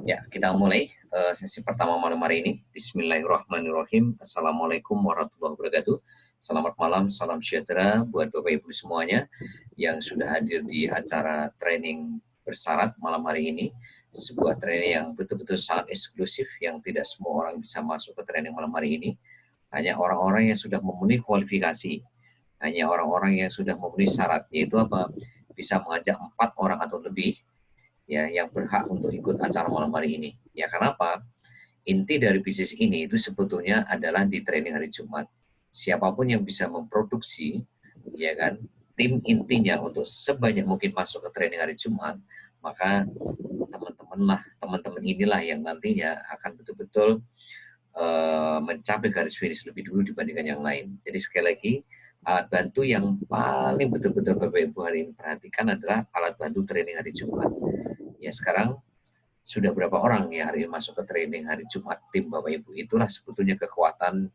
Ya, kita mulai sesi pertama malam hari ini. Bismillahirrahmanirrahim. Assalamualaikum warahmatullahi wabarakatuh. Selamat malam, salam sejahtera buat Bapak Ibu semuanya yang sudah hadir di acara training bersyarat malam hari ini. Sebuah training yang betul-betul sangat eksklusif yang tidak semua orang bisa masuk ke training malam hari ini. Hanya orang-orang yang sudah memenuhi kualifikasi. Hanya orang-orang yang sudah memenuhi syarat, yaitu apa? Bisa mengajak 4 orang atau lebih ya yang berhak untuk ikut acara malam hari ini. Ya karena apa? Inti dari bisnis ini itu sebetulnya adalah di training hari Jumat. Siapapun yang bisa memproduksi, ya kan, tim intinya untuk sebanyak mungkin masuk ke training hari Jumat, maka teman-teman inilah yang nantinya akan betul-betul mencapai garis finish lebih dulu dibandingkan yang lain. Jadi sekali lagi, alat bantu yang paling betul-betul Bapak Ibu hari ini perhatikan adalah alat bantu training hari Jumat. Ya sekarang sudah berapa orang ya hari ini masuk ke training hari Jumat tim Bapak Ibu. Itulah sebetulnya kekuatan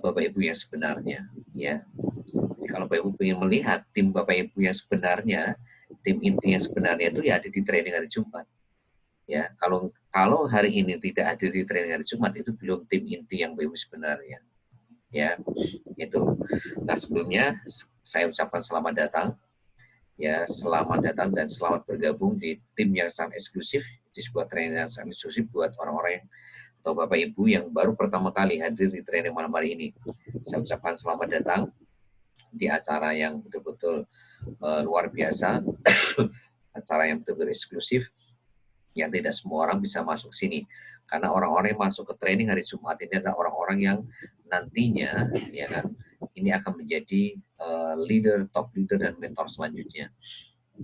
Bapak Ibu yang sebenarnya. Ya, jadi kalau Bapak Ibu ingin melihat tim Bapak Ibu yang sebenarnya, tim inti yang sebenarnya itu ya ada di training hari Jumat. Ya, kalau hari ini tidak ada di training hari Jumat itu belum tim inti yang Bapak Ibu sebenarnya. Ya, itu. Nah sebelumnya saya ucapkan selamat datang. Ya, selamat datang dan selamat bergabung di tim yang sangat eksklusif, di sebuah training yang sangat eksklusif buat orang-orang yang atau Bapak Ibu yang baru pertama kali hadir di training malam hari ini. Saya ucapkan selamat datang di acara yang betul-betul luar biasa, acara yang betul-betul eksklusif, yang tidak semua orang bisa masuk sini. Karena orang-orang yang masuk ke training hari Jumat ini adalah orang-orang yang nantinya, ya kan, ini akan menjadi leader, top leader dan mentor selanjutnya.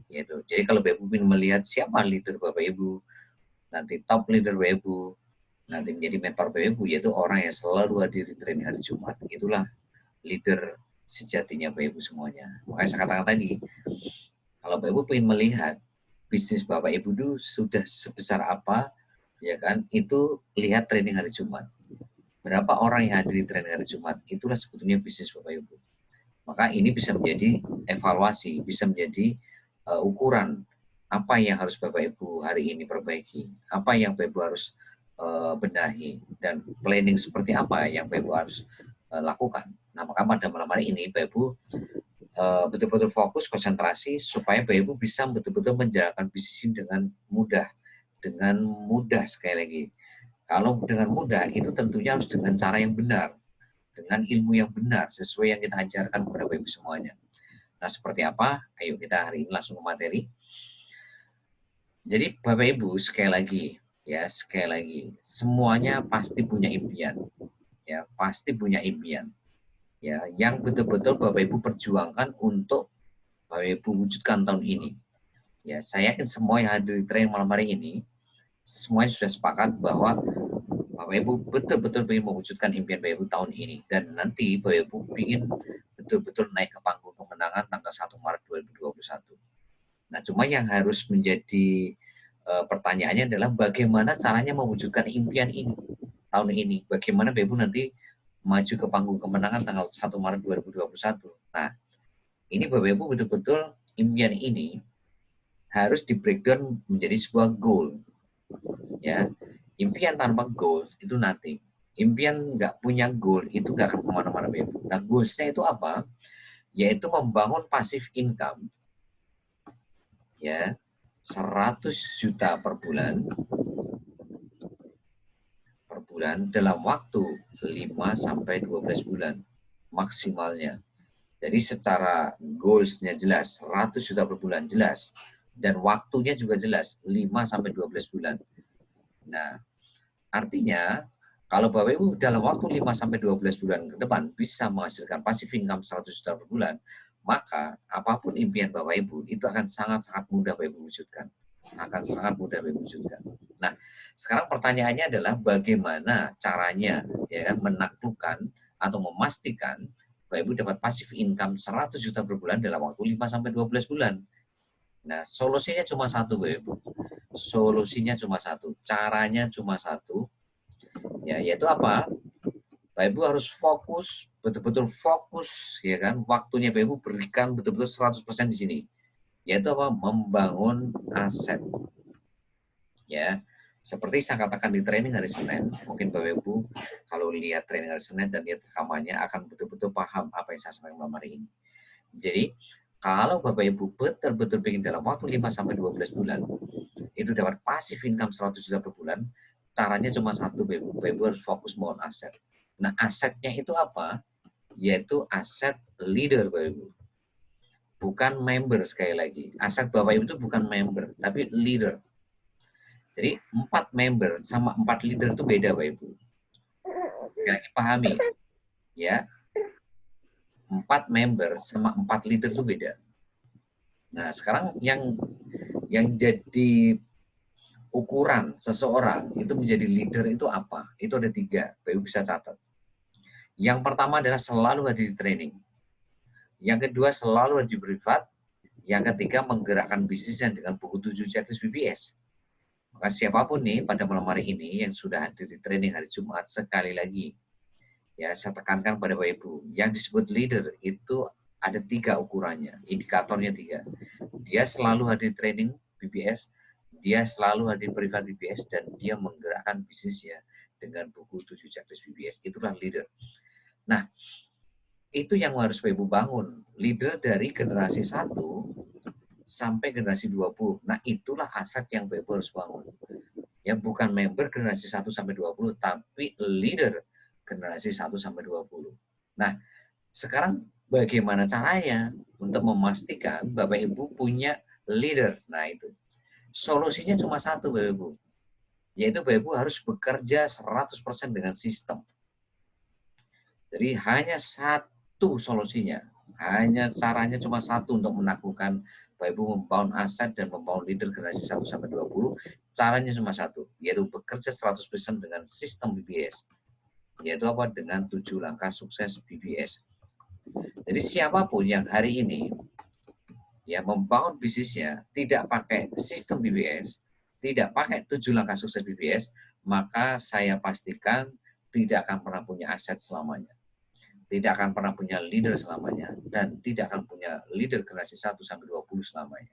Gitu. Jadi kalau Bapak Ibu ingin melihat siapa leader Bapak Ibu, nanti top leader Bapak Ibu, nanti menjadi mentor Bapak Ibu, yaitu orang yang selalu hadir di training hari Jumat. Itulah leader sejatinya Bapak Ibu semuanya. Makanya saya katakan tadi, kalau Bapak Ibu ingin melihat bisnis Bapak Ibu itu sudah sebesar apa, ya kan, itu lihat training hari Jumat. Berapa orang yang hadir di training hari Jumat, itulah sebetulnya bisnis Bapak Ibu. Maka ini bisa menjadi evaluasi, bisa menjadi ukuran apa yang harus Bapak Ibu hari ini perbaiki, apa yang Bapak Ibu harus benahi, dan planning seperti apa yang Bapak Ibu harus lakukan. Nah, maka pada malam hari ini Bapak Ibu betul-betul fokus, konsentrasi, supaya Bapak Ibu bisa betul-betul menjalankan bisnis ini dengan mudah sekali lagi. Kalau dengan mudah, itu tentunya harus dengan cara yang benar, dengan ilmu yang benar, sesuai yang kita ajarkan kepada Bapak Ibu semuanya. Nah, seperti apa? Ayo kita hari ini langsung ke materi. Jadi Bapak Ibu sekali lagi, semuanya pasti punya impian, ya pasti punya impian, ya yang betul-betul Bapak Ibu perjuangkan untuk Bapak Ibu wujudkan tahun ini. Ya, saya yakin semua yang hadir di training malam hari ini, semuanya sudah sepakat bahwa Bapak Ibu betul-betul ingin mewujudkan impian Bapak Ibu tahun ini, dan nanti Bapak Ibu ingin betul-betul naik ke panggung kemenangan tanggal 1 Maret 2021. Nah, cuma yang harus menjadi pertanyaannya adalah bagaimana caranya mewujudkan impian ini tahun ini. Bagaimana Bapak Ibu nanti maju ke panggung kemenangan tanggal 1 Maret 2021. Nah, ini Bapak Ibu betul-betul impian ini harus di breakdown menjadi sebuah goal. Ya, impian tanpa goal itu nanti. Impian nggak punya goal itu nggak akan kemana-mana Bapak Ibu. Nah, goalsnya itu apa? Yaitu membangun passive income, ya 100 juta per bulan dalam waktu 5 sampai 12 bulan maksimalnya. Jadi secara goals-nya jelas, 100 juta per bulan jelas, dan waktunya juga jelas, 5 sampai 12 bulan. Nah, artinya kalau Bapak Ibu dalam waktu 5 sampai 12 bulan ke depan bisa menghasilkan passive income 100 juta per bulan, maka apapun impian Bapak Ibu itu akan sangat-sangat mudah Bapak Ibu wujudkan. Akan sangat mudah Bapak Ibu wujudkan. Nah, sekarang pertanyaannya adalah bagaimana caranya ya kan menaklukkan atau memastikan Bapak Ibu dapat passive income 100 juta per bulan dalam waktu 5 sampai 12 bulan. Nah, solusinya cuma satu Bapak Ibu. Solusinya cuma satu, caranya cuma satu. Ya, yaitu apa? Bapak Ibu harus fokus, betul-betul fokus, ya kan? Waktunya Bapak Ibu berikan betul-betul 100% di sini. Yaitu apa? Membangun aset. Ya, Seperti saya katakan di training hari Senin, mungkin Bapak Ibu kalau lihat training hari Senin dan lihat rekamannya akan betul-betul paham apa yang saya sampaikan malam hari ini. Jadi, kalau Bapak Ibu betul-betul ingin dalam waktu 5-12 bulan, itu dapat passive income 100 juta per bulan, caranya cuma satu, Bapak Ibu. Bapak Ibu harus fokus membangun aset. Nah, asetnya itu apa? Yaitu aset leader, Bapak Ibu. Bukan member, sekali lagi. Aset Bapak Ibu itu bukan member, tapi leader. Jadi 4 member sama 4 leader itu beda, Bapak Ibu. Sekali lagi pahami, ya. 4 member sama 4 leader itu beda. Nah, sekarang yang jadi ukuran seseorang itu menjadi leader itu apa? Itu ada 3, Bapak Ibu bisa catat. Yang pertama adalah selalu hadir di training. Yang kedua selalu hadir di privat. Yang ketiga menggerakkan bisnisnya dengan buku 7 checklist BBS. Maka siapapun nih pada malam hari ini yang sudah hadir di training hari Jumat, sekali lagi ya saya tekankan pada Bapak Ibu, yang disebut leader itu ada 3 ukurannya, indikatornya 3. Dia selalu hadir di training BBS, dia selalu hadir privat BBS, dan dia menggerakkan bisnisnya dengan buku 7 checklist BBS. Itulah leader. Nah, itu yang harus Bapak Ibu bangun. Leader dari generasi 1 sampai generasi 20. Nah, itulah aset yang Bapak Ibu harus bangun. Ya, bukan member generasi 1 sampai 20, tapi leader generasi 1 sampai 20. Nah, sekarang bagaimana caranya untuk memastikan Bapak Ibu punya leader? Nah, itu. Solusinya cuma satu, Bapak Ibu. Yaitu Bapak Ibu harus bekerja 100% dengan sistem. Jadi hanya satu solusinya. Hanya caranya cuma satu untuk menaklukkan Bapak Ibu membangun aset dan membangun leader generasi 1 sampai 20. Caranya cuma satu, yaitu bekerja 100% dengan sistem BBS. Yaitu apa? Dengan 7 langkah sukses BBS. Jadi siapapun yang hari ini ya membangun bisnisnya tidak pakai sistem BBS, tidak pakai 7 langkah sukses BBS, maka saya pastikan tidak akan pernah punya aset selamanya. Tidak akan pernah punya leader selamanya, dan tidak akan punya leader generasi 1 sampai 20 selamanya.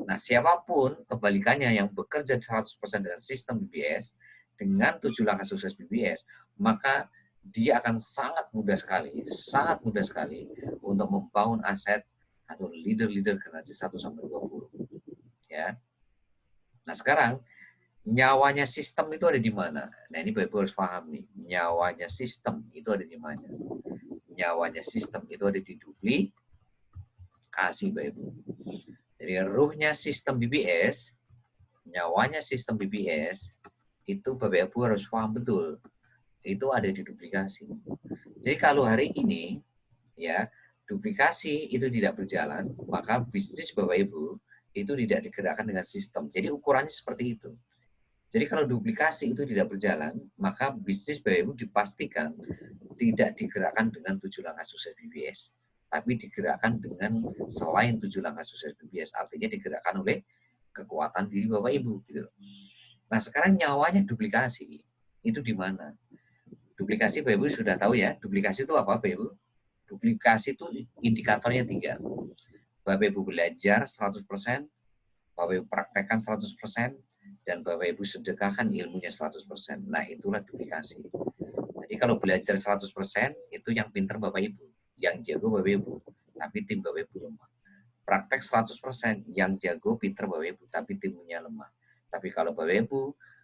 Nah, siapapun kebalikannya yang bekerja 100% dengan sistem BBS, dengan 7 langkah sukses BBS, maka dia akan sangat mudah sekali untuk membangun aset atau leader-leader generasi 1 sampai 20. Ya. Nah, sekarang nyawanya sistem itu ada di mana? Nah, ini Bapak harus paham nih. Nyawanya sistem itu ada di mana? Nyawanya sistem itu ada di duplikasi, Bapak Ibu. Jadi ruhnya sistem BBS, nyawanya sistem BBS, itu Bapak Ibu harus paham betul. Itu ada di duplikasi. Jadi kalau hari ini, ya, duplikasi itu tidak berjalan, maka bisnis Bapak Ibu itu tidak digerakkan dengan sistem. Jadi ukurannya seperti itu. Jadi kalau duplikasi itu tidak berjalan, maka bisnis Bapak Ibu dipastikan tidak digerakkan dengan 7 langkah sukses BBS, tapi digerakkan dengan selain 7 langkah sukses BBS, artinya digerakkan oleh kekuatan diri Bapak Ibu. Gitu. Nah, sekarang nyawanya duplikasi itu di mana? Duplikasi Bapak Ibu sudah tahu ya, duplikasi itu apa Bapak Ibu? Duplikasi itu indikatornya 3. Bapak Ibu belajar 100%, Bapak Ibu praktekkan 100%, dan Bapak Ibu sedekahkan ilmunya 100%. Nah, itulah duplikasi. Jadi kalau belajar 100%, itu yang pinter Bapak Ibu, yang jago Bapak Ibu, tapi tim Bapak Ibu lemah. Praktek 100%, yang jago pinter Bapak Ibu, tapi timnya lemah. Tapi kalau Bapak Ibu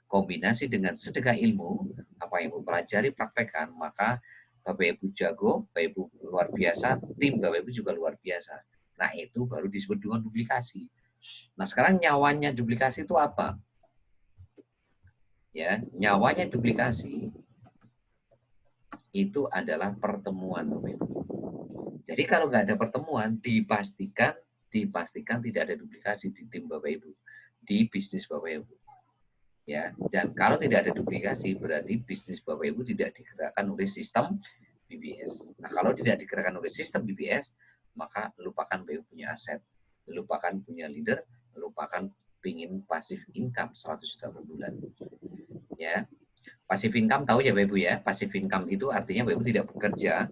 kombinasi dengan sedekah ilmu, apa yang Ibu pelajari praktekkan, maka Bapak Ibu jago, Bapak Ibu luar biasa, tim Bapak Ibu juga luar biasa. Nah, itu baru disebut dengan duplikasi. Nah, sekarang nyawanya duplikasi itu apa? Ya, nyawanya duplikasi itu adalah pertemuan, Bapak Ibu. Jadi kalau nggak ada pertemuan, dipastikan tidak ada duplikasi di tim Bapak Ibu, di bisnis Bapak Ibu. Ya, dan kalau tidak ada duplikasi, berarti bisnis Bapak Ibu tidak digerakkan oleh sistem BBS. Nah, kalau tidak digerakkan oleh sistem BBS, maka lupakan Bapak Ibu punya aset, lupakan punya leader, lupakan pingin pasif income 100 juta per bulan. Ya. Passive income tahu ya Bapak Ibu ya. Passive income itu artinya Bapak Ibu tidak bekerja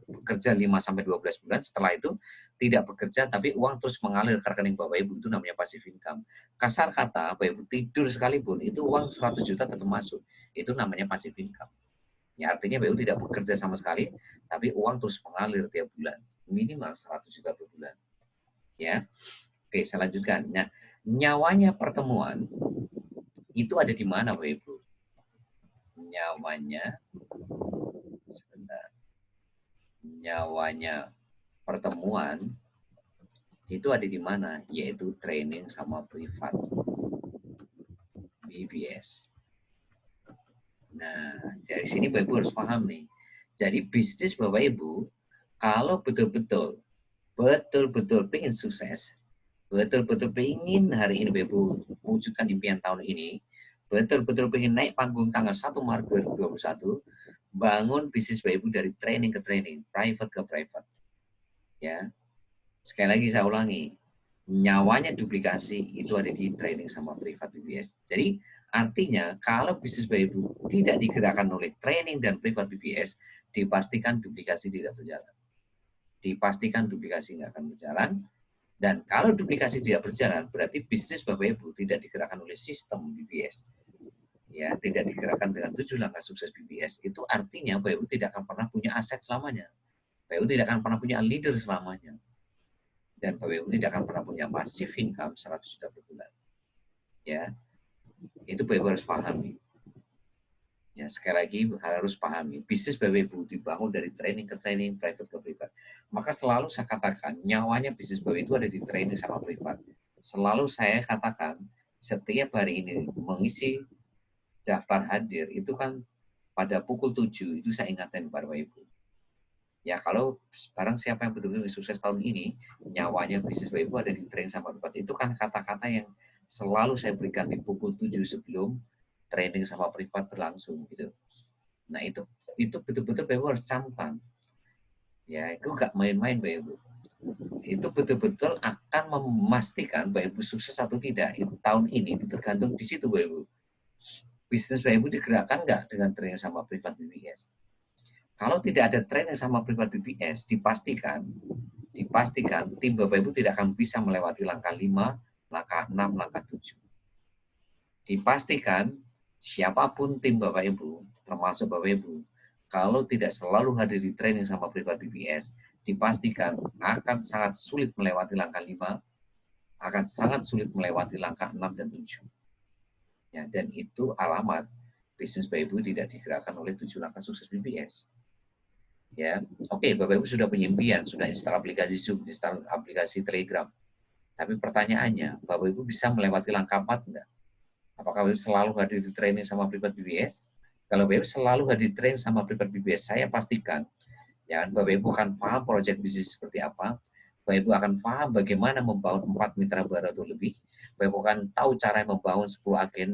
5-12 bulan, setelah itu tidak bekerja tapi uang terus mengalir ke rekening Bapak Ibu, itu namanya passive income. Kasar kata Bapak Ibu tidur sekalipun itu uang 100 juta tetap masuk. Itu namanya passive income. Ya artinya Bapak Ibu tidak bekerja sama sekali tapi uang terus mengalir tiap bulan. Minimal 100 juta per bulan. Ya. Oke, saya lanjutkan. Nah, nyawanya pertemuan itu ada di mana Bapak Ibu? Nyawanya sebentar. Nyawanya pertemuan itu ada di mana? Yaitu training sama privat, BBS. Nah, dari sini Bapak Ibu harus paham nih. Jadi bisnis Bapak Ibu, kalau betul-betul pengen sukses, betul-betul pengen hari ini Bapak Ibu wujudkan impian tahun ini, betul-betul pengen naik panggung tanggal 1 Maret 2021, bangun bisnis Bapak Ibu dari training ke training, private ke private. Ya, sekali lagi saya ulangi, nyawanya duplikasi itu ada di training sama privat BBS. Jadi artinya kalau bisnis Bapak Ibu tidak digerakkan oleh training dan privat BBS, dipastikan duplikasi tidak berjalan. Dipastikan duplikasi nggak akan berjalan. Dan kalau duplikasi tidak berjalan, berarti bisnis Bapak Ibu tidak digerakkan oleh sistem BBS. Ya, tidak digerakkan dengan 7 langkah sukses BBS. Itu artinya Bapak Ibu tidak akan pernah punya aset selamanya. Bapak Ibu tidak akan pernah punya leader selamanya. Dan Bapak Ibu tidak akan pernah punya passive income 100 juta per bulan. Ya, itu Bapak Ibu harus pahami. Ya, sekali lagi harus pahami. Bisnis Bapak Ibu dibangun dari training ke training, private ke privat. Maka selalu saya katakan, nyawanya bisnis Bapak Ibu ada di training sama privat. Selalu saya katakan, setiap hari ini mengisi daftar hadir, itu kan pada pukul 7, itu saya ingatkan kepada Bapak Ibu. Ya kalau barang siapa yang betul-betul sukses tahun ini, nyawanya bisnis Bapak Ibu ada di training sama privat. Itu kan kata-kata yang selalu saya berikan di pukul 7 sebelum training sama privat berlangsung gitu. Nah itu betul-betul Bapak Ibu harus camkan. Ya itu nggak main-main Bapak Ibu. Itu betul-betul akan memastikan Bapak Ibu sukses atau tidak. Tahun ini itu tergantung di situ Bapak Ibu. Bisnis Bapak Ibu digerakkan nggak dengan training sama privat BBS? Kalau tidak ada training sama privat BBS, dipastikan tim Bapak Ibu tidak akan bisa melewati langkah 5, langkah 6, langkah 7. Dipastikan siapapun tim Bapak Ibu, termasuk Bapak Ibu, kalau tidak selalu hadir di training sama privat BBS, dipastikan akan sangat sulit melewati langkah 5, akan sangat sulit melewati langkah 6 dan 7. Ya, dan itu alamat bisnis Bapak Ibu tidak digerakkan oleh 7 langkah sukses BBS. Ya, oke, Bapak Ibu sudah punya impian, sudah install aplikasi Zoom, install aplikasi Telegram. Tapi pertanyaannya, Bapak Ibu bisa melewati langkah 4 enggak? Apakah Bapak Ibu selalu hadir di training sama privat BBS? Kalau Bapak Ibu selalu hadir di training sama privat BBS, saya pastikan, ya, Bapak Ibu akan paham proyek bisnis seperti apa, Bapak Ibu akan paham bagaimana membangun 4 mitra baru atau lebih, Bapak Ibu akan tahu cara membangun 10 agen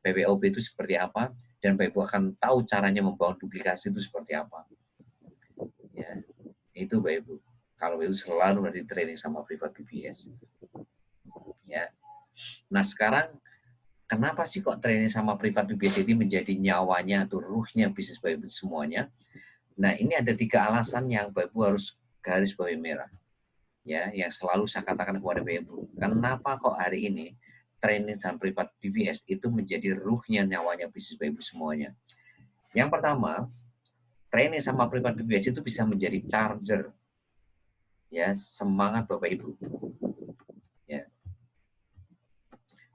PPOB itu seperti apa, dan Bapak Ibu akan tahu caranya membangun duplikasi itu seperti apa. Ya, itu Bapak Ibu. Kalau Bapak Ibu selalu ada di training sama privat BBS. Ya. Nah, sekarang kenapa sih kok training sama privat BBS ini menjadi nyawanya atau ruhnya bisnis Bapak Ibu semuanya? Nah, ini ada 3 alasan yang Bapak Ibu harus garis bawahi merah. Ya, yang selalu saya katakan kepada Bapak Ibu. Kenapa kok hari ini training dan privat BBS itu menjadi ruhnya nyawanya bisnis Bapak Ibu semuanya? Yang pertama, training sama privat BBS itu bisa menjadi charger ya semangat Bapak Ibu. Ya.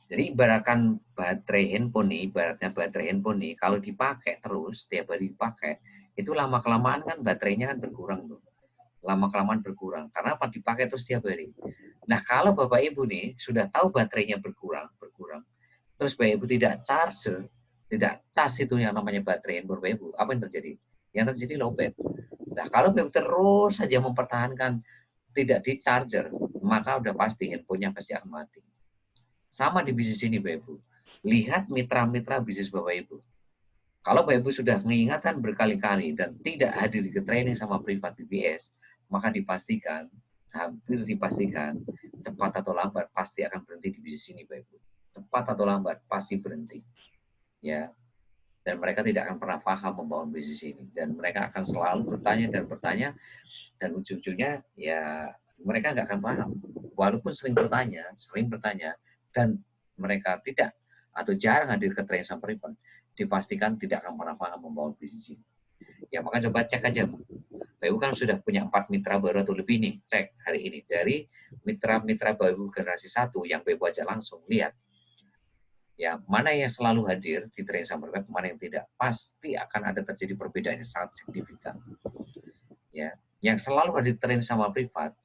Jadi ibaratkan baterai handphone nih, ibaratnya baterai handphone nih, kalau dipakai terus, tiap hari dipakai, itu lama-kelamaan kan baterainya kan berkurang tuh. Lama-kelamaan berkurang. Karena apa? Dipakai terus tiap hari. Nah, kalau Bapak Ibu nih sudah tahu baterainya berkurang, terus Bapak Ibu tidak charge, tidak cas itu yang namanya baterai handphone Bapak Ibu, apa yang terjadi? Yang terjadi lowbat. Nah, kalau Bapak Ibu terus saja mempertahankan tidak di charger, maka udah pasti handphonenya pasti akan mati. Sama di bisnis ini Bapak Ibu. Lihat mitra-mitra bisnis Bapak Ibu. Kalau Bapak Ibu sudah mengingatkan berkali-kali dan tidak hadir ke training sama privat BBS, maka dipastikan, hampir dipastikan, cepat atau lambat pasti akan berhenti di bisnis ini Bapak Ibu. Cepat atau lambat pasti berhenti. Ya. dan mereka tidak akan pernah paham membangun bisnis ini, dan mereka akan selalu bertanya dan bertanya, dan ujung-ujungnya ya mereka nggak akan paham walaupun sering bertanya dan mereka tidak atau jarang hadir ke training sama privat, dipastikan tidak akan pernah paham membangun bisnis ini. Ya maka coba cek aja, Ibu kan sudah punya 4 mitra baru atau lebih nih, cek hari ini dari mitra-mitra baru generasi 1 yang Ibu ajak langsung, lihat ya mana yang selalu hadir di training sama privat, mana yang tidak, pasti akan ada terjadi perbedaan yang sangat signifikan. Ya, yang selalu hadir di training sama privat,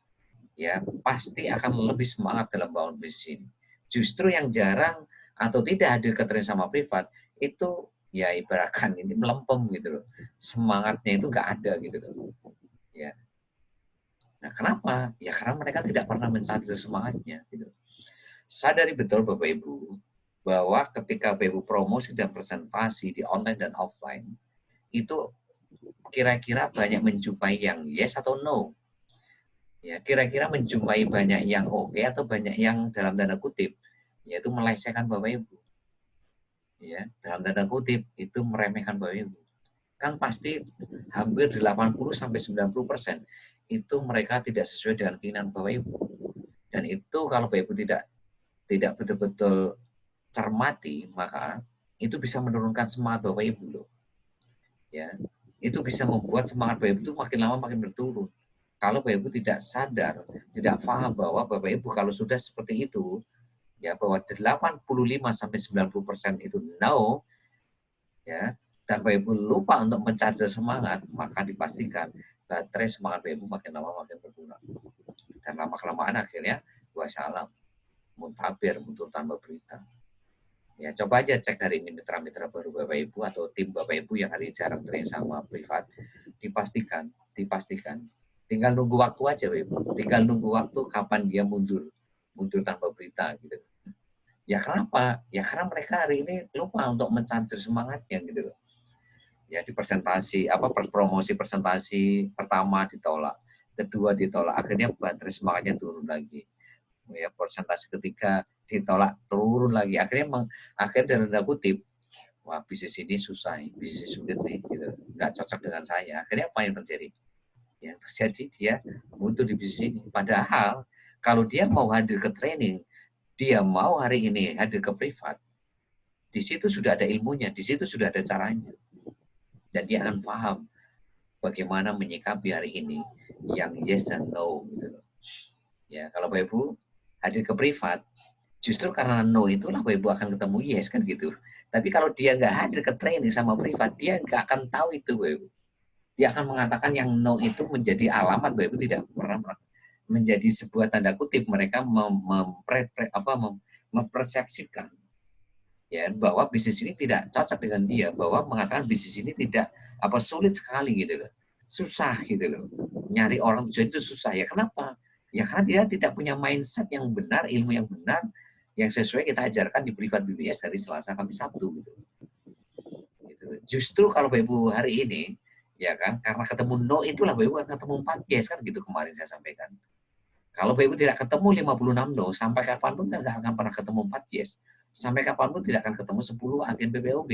ya pasti akan lebih semangat dalam bangun bisnis ini. Justru yang jarang atau tidak hadir ke training sama privat itu ya ibaratkan ini melempem gitu loh, semangatnya itu nggak ada gitu loh. Ya, nah kenapa? Ya karena mereka tidak pernah mencari semangatnya gitu. Sadari betul Bapak Ibu bahwa ketika Bapak Ibu promosi dan presentasi di online dan offline, itu kira-kira banyak menjumpai yang yes atau no. Ya, kira-kira menjumpai banyak yang oke atau banyak yang dalam tanda kutip, yaitu melecehkan Bapak Ibu. Ya, dalam tanda kutip itu meremehkan Bapak Ibu. Kan pasti hampir 80-90% itu mereka tidak sesuai dengan keinginan Bapak Ibu. Dan itu kalau Bapak Ibu tidak betul-betul cermati, maka itu bisa menurunkan semangat Bapak Ibu loh. Ya, itu bisa membuat semangat Bapak Ibu itu makin lama makin berturun. Kalau Bapak Ibu tidak sadar, tidak paham bahwa Bapak Ibu kalau sudah seperti itu, ya bahwa 85-90% itu no, ya, dan Bapak Ibu lupa untuk mencari semangat, maka dipastikan baterai semangat Bapak Ibu makin lama makin berkurang. Dan lama-kelamaan akhirnya wassalam, muntabir, mundur tanpa berita. Ya, coba aja cek hari ini mitra-mitra baru Bapak Ibu atau tim Bapak Ibu yang hari ini jarang training sama privat, dipastikan, tinggal nunggu waktu aja Bapak Ibu, tinggal nunggu waktu kapan dia mundur tanpa berita gitu. Ya kenapa? Ya karena mereka hari ini lupa untuk mencari semangatnya gitu loh. Ya di presentasi promosi presentasi pertama ditolak, kedua ditolak, akhirnya baterai semangatnya turun lagi. Ya presentasi ketiga ditolak, turun lagi, akhirnya dalam tanda kutip, wah bisnis ini susah, bisnis sulit nih, gitu, nggak cocok dengan saya. Akhirnya apa yang terjadi? Yang terjadi dia mundur di bisnis ini. Padahal kalau dia mau hadir ke training, dia mau hari ini hadir ke privat, di situ sudah ada ilmunya, di situ sudah ada caranya, dan dia akan paham bagaimana menyikapi hari ini yang yes dan no gitu. Ya kalau Bapak Ibu hadir ke privat, justru karena no itulah Bapak Ibu akan ketemu yes kan gitu. Tapi kalau dia nggak hadir ke training sama privat, dia nggak akan tahu itu Bapak Ibu. Dia akan mengatakan yang no itu menjadi alamat Bapak Ibu tidak pernah menjadi sebuah tanda kutip mereka mempersepsikan ya bahwa bisnis ini tidak cocok dengan dia, bahwa mengatakan bisnis ini tidak sulit sekali gitu loh. Susah gitu loh. Nyari orang tujuan itu susah. Ya kenapa? Ya karena dia tidak punya mindset yang benar, ilmu yang benar, yang sesuai kita ajarkan di privat BBS hari Selasa, Kamis, Sabtu gitu. Justru kalau Bapak Ibu hari ini, ya kan, karena ketemu no itulah Bapak Ibu akan ketemu 4 yes kan gitu kemarin saya sampaikan. Kalau Bapak Ibu tidak ketemu 56 no, sampai kapanpun kan nggak akan pernah ketemu 4 yes. Sampai kapanpun tidak akan ketemu 10 agen PPOB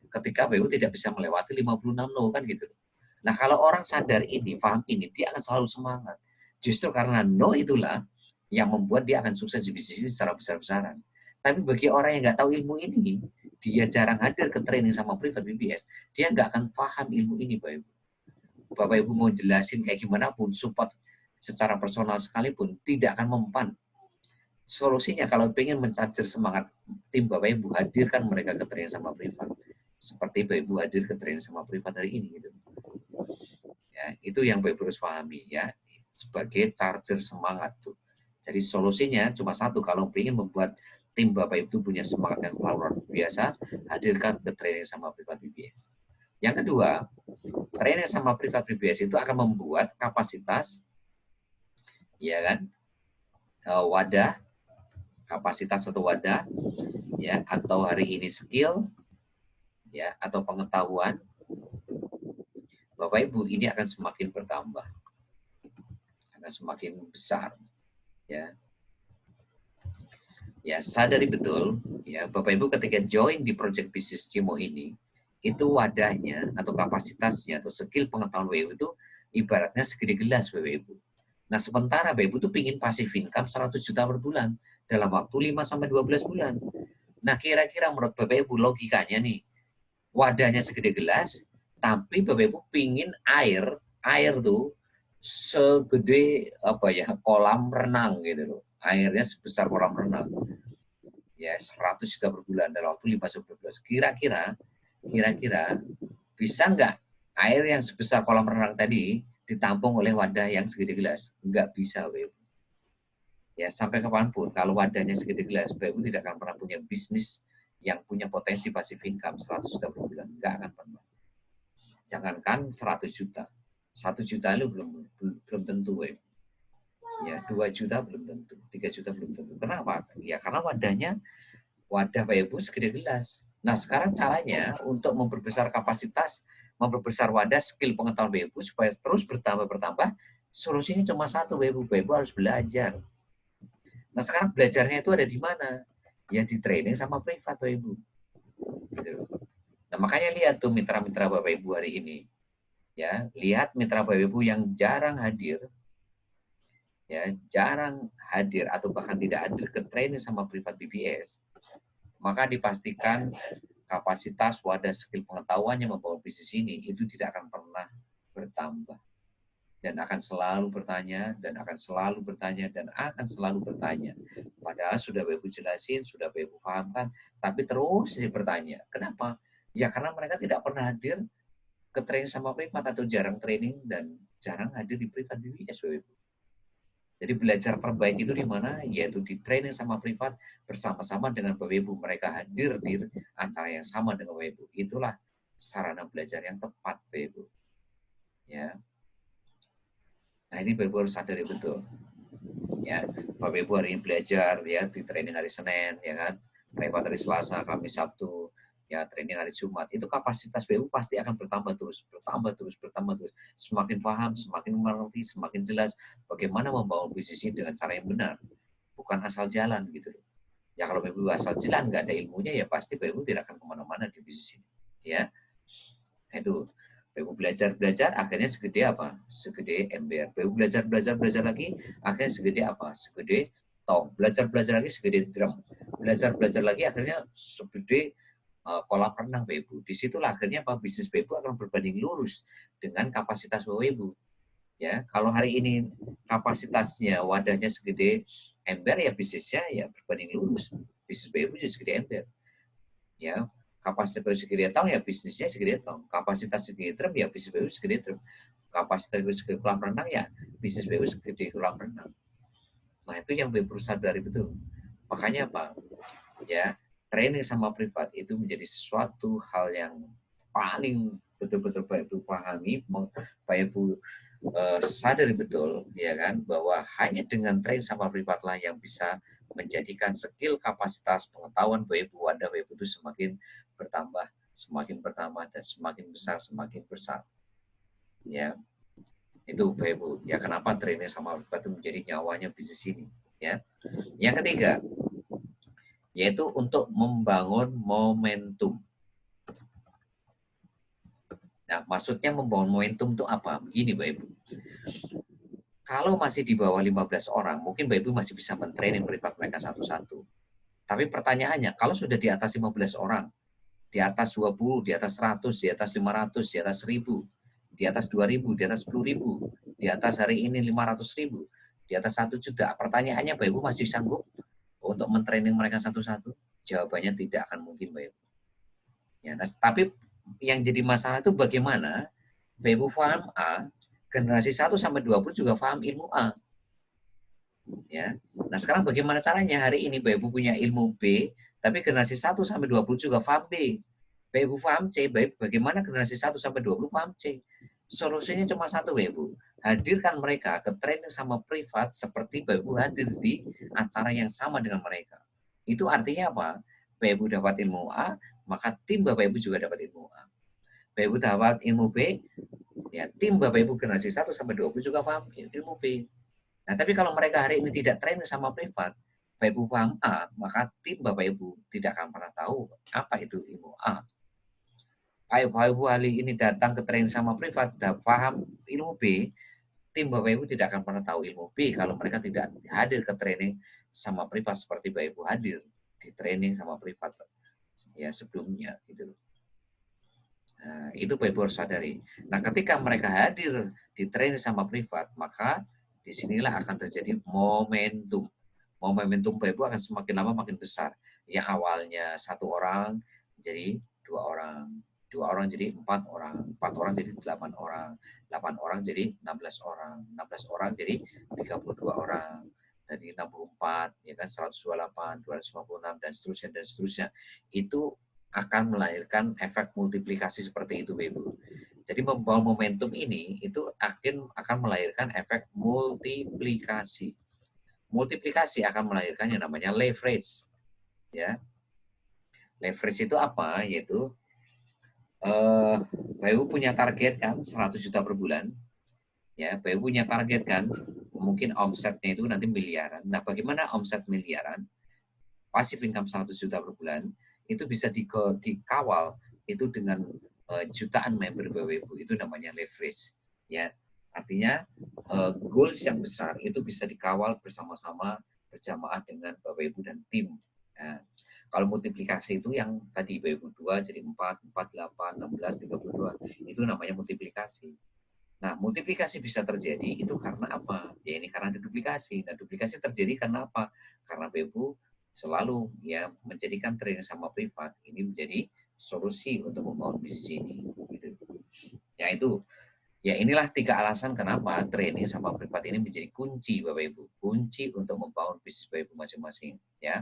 ketika Bapak Ibu tidak bisa melewati 56 no kan gitu. Nah kalau orang sadar ini, paham ini, dia akan selalu semangat. Justru karena no itulah yang membuat dia akan sukses di bisnis ini secara besar-besaran. Tapi bagi orang yang nggak tahu ilmu ini, dia jarang hadir ke training sama privat BBS, dia nggak akan paham ilmu ini, Bapak Ibu. Bapak Ibu mau jelasin kayak gimana pun, support secara personal sekalipun, tidak akan mempan. Solusinya kalau ingin mencajar semangat tim Bapak Ibu, hadirkan mereka ke training sama privat. Seperti Bapak Ibu hadir ke training sama privat hari ini. Gitu. Ya, itu yang Bapak Ibu harus pahami ya, sebagai charger semangat tuh. Jadi solusinya cuma satu, kalau ingin membuat tim Bapak Ibu punya semangat yang luar biasa, hadirkan ke training sama privat BBS. Yang kedua, training sama privat BBS itu akan membuat kapasitas, ya kan, wadah, kapasitas atau wadah, ya, atau hari ini skill, ya, atau pengetahuan, Bapak Ibu ini akan semakin bertambah, akan semakin besar, ya. Ya, sadari betul, ya, Bapak Ibu ketika join di Project Business Cimo ini, itu wadahnya atau kapasitasnya atau skill pengetahuan Bapak Ibu itu ibaratnya segede gelas Bapak Ibu. Nah, sementara Bapak Ibu tuh pingin passive income 100 juta per bulan dalam waktu 5 sampai 12 bulan. Nah, kira-kira menurut Bapak Ibu logikanya nih, wadahnya segede gelas, tapi Bapak Ibu pingin air tuh segede apa ya, kolam renang gitu loh. Airnya sebesar kolam renang. Ya, 100 juta per bulan dalam waktu 5 sampai 12. Kira-kira bisa nggak air yang sebesar kolam renang tadi ditampung oleh wadah yang segede gelas? Nggak bisa, Bapak Ibu. Ya, sampai kapanpun kalau wadahnya segede gelas, Bapak Ibu tidak akan pernah punya bisnis yang punya potensi passive income 100 juta per bulan. Nggak akan pernah. Jangankan 100 juta. 1 juta lu belum tentu, Bapak Ibu. Ya, 2 juta belum tentu, 3 juta belum tentu. Kenapa? Ya, karena wadah Bapak Ibu segede gelas. Nah, sekarang caranya untuk memperbesar kapasitas, memperbesar wadah skill pengetahuan Bapak Ibu supaya terus bertambah, solusinya cuma satu, Bapak Ibu. Bapak Ibu harus belajar. Nah, sekarang belajarnya itu ada di mana? Ya di training sama privat, Bapak Ibu. Gitu. Nah, makanya lihat tuh mitra-mitra Bapak Ibu hari ini. Ya, lihat mitra Bapak Ibu yang jarang hadir, ya, jarang hadir atau bahkan tidak hadir ke training sama privat BBS. Maka dipastikan kapasitas wadah skill pengetahuan yang membawa bisnis ini itu tidak akan pernah bertambah. Dan akan selalu bertanya, dan akan selalu bertanya, dan akan selalu bertanya. Padahal sudah Bapak Ibu jelasin, sudah Bapak Ibu pahamkan, tapi terus saja bertanya. Kenapa? Ya karena mereka tidak pernah hadir ke training sama privat atau jarang training dan jarang hadir di privat BBS, Bapak Ibu. Jadi belajar terbaik itu di mana? Yaitu di training sama privat bersama-sama dengan Bapak Ibu. Mereka hadir di acara yang sama dengan Bapak Ibu. Itulah sarana belajar yang tepat, Bapak Ibu. Ya. Nah, ini Bapak Ibu harus sadari betul. Ya, Bapak Ibu hari ini belajar ya di training hari Senin, ya kan? Privat hari Selasa, Kamis, Sabtu, ya training hari Jumat. Itu kapasitas Bapak Ibu pasti akan bertambah terus. Semakin paham, semakin mengerti, semakin jelas bagaimana membangun bisnis ini dengan cara yang benar. Bukan asal jalan gitu loh. Ya kalau Bapak Ibu asal jalan nggak ada ilmunya ya pasti Bapak Ibu tidak akan kemana-mana di bisnis ini. Ya, itu Bapak belajar akhirnya segede apa? Segede ember. Bapak belajar lagi akhirnya segede apa? Segede tong. Belajar lagi segede drum. Belajar lagi akhirnya segede kolam renang Bapak Ibu. Disitulah akhirnya apa? Bisnis Bapak Ibu akan berbanding lurus dengan kapasitas Bapak Ibu. Ya, kalau hari ini kapasitasnya wadahnya segede ember ya bisnisnya ya berbanding lurus. Bisnis Bapak Ibu juga segede ember. Ya, kapasitas baru segede tong ya bisnisnya segede tong. Kapasitas segede drum ya bisnis baru segede drum. Kapasitas baru segede kolam renang ya bisnis baru segede kolam renang. Nah itu yang perlu sadari betul. Makanya apa? Ya training sama privat itu menjadi suatu hal yang paling betul-betul Pak Ibu pahami, Pak Ibu sadari betul, ya kan, bahwa hanya dengan train sama privat lah yang bisa menjadikan skill kapasitas pengetahuan Bapak Ibu, wadah Bapak Ibu itu semakin bertambah dan semakin besar. Ya, itu Bapak Ibu. Ya kenapa training sama privat itu menjadi nyawanya bisnis ini. Ya, yang ketiga, yaitu untuk membangun momentum. Nah, maksudnya membangun momentum itu apa? Begini, Bapak Ibu. Kalau masih di bawah 15 orang, mungkin Bapak Ibu masih bisa mentraining privat mereka satu-satu. Tapi pertanyaannya, kalau sudah di atas 15 orang, di atas 20, di atas 100, di atas 500, di atas 1000, di atas 2000, di atas 10.000, di atas hari ini 500.000, di atas 1 juta, pertanyaannya Bapak Ibu masih sanggup untuk mentraining mereka satu-satu? Jawabannya tidak akan mungkin, Bapak Ibu. Ya, nah, tapi yang jadi masalah itu bagaimana Bapak Ibu paham A, generasi 1 sampai 20 juga paham ilmu A. Ya. Nah, sekarang bagaimana caranya? Hari ini Bapak Ibu punya ilmu B, tapi generasi 1 sampai 20 juga paham B. Bapak Ibu paham C, bagaimana generasi 1 sampai 20 paham C? Solusinya cuma satu, Bapak Ibu. Hadirkan mereka ke training sama privat seperti Bapak Ibu hadir di acara yang sama dengan mereka. Itu artinya apa? Bapak Ibu dapat ilmu A, maka tim Bapak Ibu juga dapat ilmu A. Bapak Ibu dapat ilmu B, ya tim Bapak Ibu generasi 1 sampai 20 juga paham ilmu B. Nah, tapi kalau mereka hari ini tidak training sama privat, Bapak Ibu paham A, maka tim Bapak Ibu tidak akan pernah tahu apa itu ilmu A. Bapak Ibu ahli ini datang ke training sama privat, paham ilmu B, tim Bapak Ibu tidak akan pernah tahu ilmu B kalau mereka tidak hadir ke training sama privat seperti Bapak Ibu hadir di training sama privat ya sebelumnya gitu loh. Nah, itu Bapak Ibu harus sadari. Nah, ketika mereka hadir di training sama privat, maka disinilah akan terjadi momentum. Momentum Bapak Ibu akan semakin lama makin besar. Yang awalnya 1 orang jadi 2 orang, 2 orang jadi 4 orang, 4 orang jadi 8 orang, 8 orang jadi 16 orang, 16 orang jadi 32 orang, dari 64 ya kan 128, 256 dan seterusnya. Itu akan melahirkan efek multiplikasi seperti itu, Ibu. Jadi membawa momentum ini itu akan melahirkan efek multiplikasi. Multiplikasi akan melahirkan yang namanya leverage. Ya, leverage itu apa? Yaitu Ibu punya target kan 100 juta per bulan. Ya, Ibu punya target kan mungkin omsetnya itu nanti miliaran. Nah, bagaimana omset miliaran? Passive income 100 juta per bulan itu bisa dikawal itu dengan jutaan member Bapak Ibu, itu namanya leverage ya. Artinya goals yang besar itu bisa dikawal bersama-sama berjamaah dengan Bapak Ibu dan tim. Nah, kalau multiplikasi itu yang tadi Bapak Ibu 2 jadi 4, 4, 8, 16, 32 itu namanya multiplikasi. Nah, multiplikasi bisa terjadi itu karena apa? Ya ini karena ada duplikasi. Nah, duplikasi terjadi karena apa? Karena Bapak Ibu selalu ya menjadikan training sama privat ini menjadi solusi untuk membangun bisnis ini gitu. Ya itu ya inilah 3 alasan kenapa training sama privat ini menjadi kunci Bapak Ibu, kunci untuk membangun bisnis Bapak Ibu masing-masing ya.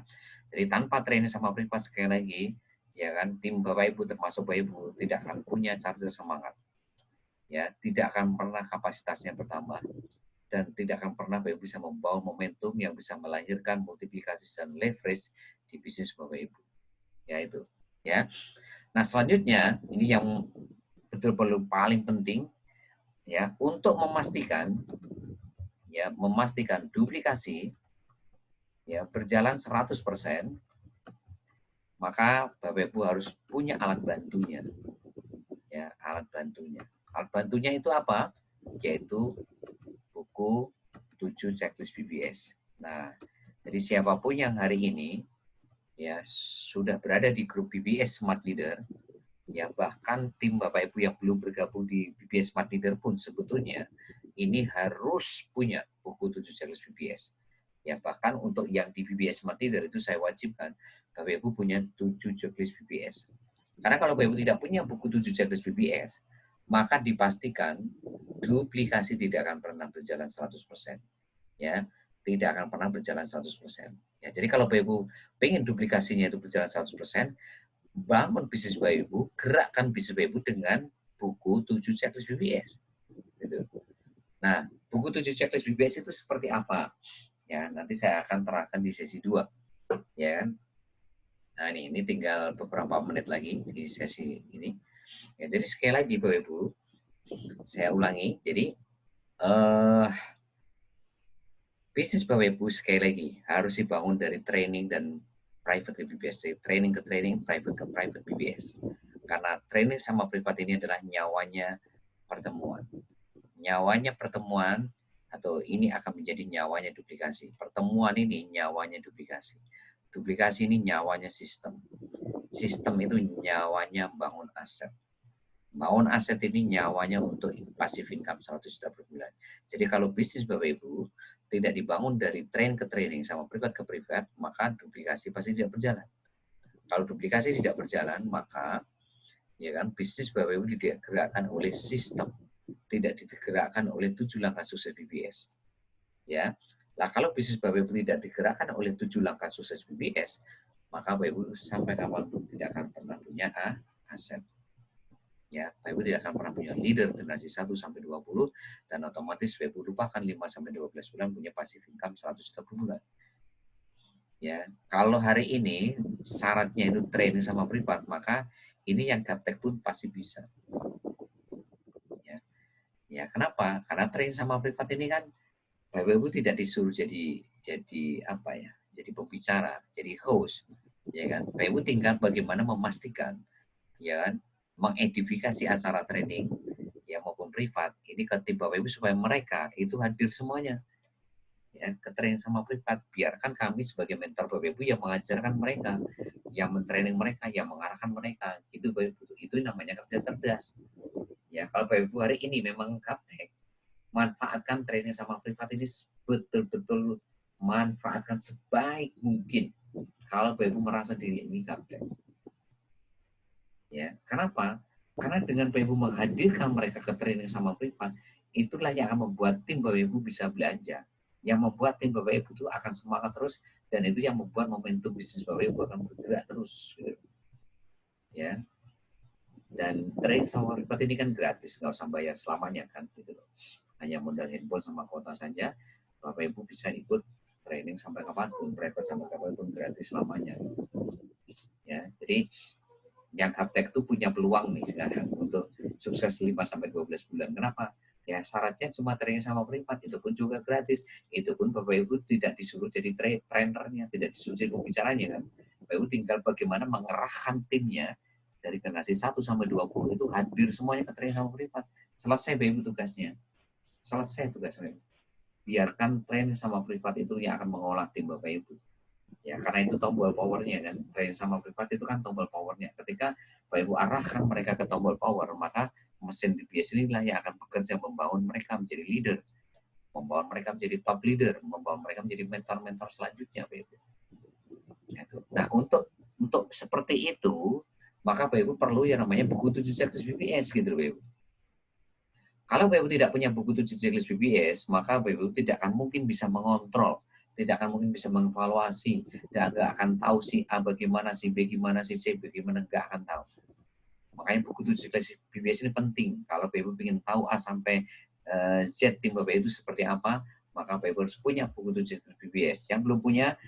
Jadi tanpa training sama privat sekali lagi ya kan tim Bapak Ibu termasuk Bapak Ibu tidak akan punya charger semangat. Ya, tidak akan pernah kapasitasnya bertambah dan tidak akan pernah Bapak Ibu bisa membawa momentum yang bisa melahirkan multiplikasi dan leverage di bisnis Bapak Ibu. Ya itu. Ya. Nah, selanjutnya ini yang betul-betul paling penting ya untuk memastikan duplikasi ya berjalan 100%, maka Bapak Ibu harus punya alat bantunya. Ya, alat bantunya. Alat bantunya itu apa? Yaitu buku 7 checklist BBS. Nah, jadi siapapun yang hari ini ya sudah berada di grup BBS Smart Leader, ya bahkan tim Bapak Ibu yang belum bergabung di BBS Smart Leader pun sebetulnya ini harus punya buku 7 checklist BBS. Ya bahkan untuk yang di BBS Smart Leader itu saya wajibkan Bapak Ibu punya 7 checklist BBS. Karena kalau Bapak Ibu tidak punya buku 7 checklist BBS, maka dipastikan duplikasi tidak akan pernah berjalan 100%. Ya, tidak akan pernah berjalan 100%. Ya, jadi kalau Bapak Ibu pengen duplikasinya itu berjalan 100%, bangun bisnis Bapak Ibu, gerakkan bisnis Bapak Ibu dengan buku 7 checklist BBS. Gitu. Nah, buku 7 checklist BBS itu seperti apa? Ya, nanti saya akan terangkan di sesi 2. Ya kan? Nah, ini tinggal beberapa menit lagi di sesi ini. Ya, jadi sekali lagi Bapak Ibu, saya ulangi. Jadi bisnis Bapak Ibu sekali lagi harus dibangun dari training dan private ke BBS, dari training ke training, private ke private BBS. Karena training sama privat ini adalah nyawanya pertemuan. Nyawanya pertemuan atau ini akan menjadi nyawanya duplikasi. Pertemuan ini nyawanya duplikasi. Duplikasi ini nyawanya sistem. Sistem itu nyawanya bangun aset. Bangun aset ini nyawanya untuk passive income 100 juta per bulan. Jadi kalau bisnis Bapak Ibu tidak dibangun dari train ke training sama privat ke privat, maka duplikasi pasti tidak berjalan. Kalau duplikasi tidak berjalan, maka ya kan bisnis Bapak Ibu digerakkan oleh sistem, tidak digerakkan oleh 7 langkah sukses BBS. Ya. Nah, kalau bisnis Bapak Ibu tidak digerakkan oleh 7 langkah sukses BBS, maka Bapak Ibu sampai kapanpun tidak akan pernah punya aset. Ya, Bapak Ibu tidak akan pernah punya leader generasi 1 sampai 20 dan otomatis Bapak Ibu lupakan 5 sampai 12 bulan punya passive income 100 juta per bulan. Ya, kalau hari ini syaratnya itu training sama privat, maka ini yang gaptek pun pasti bisa. Ya. Ya, kenapa? Karena training sama privat ini kan Bapak Ibu tidak disuruh jadi apa ya? Jadi pembicara, jadi host, ya kan? Bapak Ibu tinggal bagaimana memastikan, ya kan? mengedifikasi acara training ya maupun privat ini ke tim Bapak Ibu supaya mereka itu hadir semuanya ya ke training sama privat. Biarkan kami sebagai mentor Bapak Ibu yang mengajarkan mereka, yang mentraining mereka, yang mengarahkan mereka. Itu Bapak Ibu, itu namanya kerja cerdas. Ya, kalau Bapak Ibu hari ini memang gaptek, manfaatkan training sama privat ini betul-betul manfaatkan sebaik mungkin. Kalau Bapak Ibu merasa diri ini gaptek. Ya, kenapa? Karena dengan Bapak Ibu menghadirkan mereka ke training sama privat, itulah yang akan membuat tim Bapak Ibu bisa belanja. Yang membuat tim Bapak Ibu itu akan semangat terus, dan itu yang membuat momentum bisnis Bapak Ibu akan bergerak terus. Gitu. Ya, dan training sama privat ini kan gratis, nggak usah bayar selamanya kan. Gitu loh. Hanya modal handphone sama kuota saja, Bapak Ibu bisa ikut training sampai kapanpun, privat sampai kapanpun gratis selamanya. Ya, jadi yang gaptek itu punya peluang nih sekarang untuk sukses 5-12 bulan. Kenapa? Ya syaratnya cuma training sama privat, itu pun juga gratis. Itu pun Bapak Ibu tidak disuruh jadi trainernya, tidak disuruh jadi pembicaranya kan. Bapak Ibu tinggal bagaimana mengerahkan timnya dari generasi 1-20 itu hadir semuanya ke training sama privat. Selesai Bapak Ibu tugasnya. Selesai tugasnya. Biarkan training sama privat itu yang akan mengolah tim Bapak Ibu. Ya, karena itu tombol powernya kan. Training sama privat itu kan tombol powernya. Ketika Bapak Ibu arahkan mereka ke tombol power, maka mesin BPS inilah yang akan bekerja membangun mereka menjadi leader, membawa mereka menjadi top leader, membawa mereka menjadi mentor-mentor selanjutnya, Bapak Ibu. Nah, untuk seperti itu, maka Bapak Ibu perlu yang namanya buku 7 checklist BPS gitu, Bapak Ibu. Kalau Bapak Ibu tidak punya buku 7 checklist BPS, maka Bapak Ibu tidak akan mungkin bisa mengontrol, tidak akan mungkin bisa mengevaluasi, dan nggak akan tahu si A bagaimana, si B gimana, si C bagaimana, nggak akan tahu. Makanya buku 7 checklist BPS ini penting. Kalau Bapak Ibu ingin tahu A sampai Z tim Bapak Ibu seperti apa, maka Bapak Ibu harus punya buku 7 checklist BPS. Yang belum punya,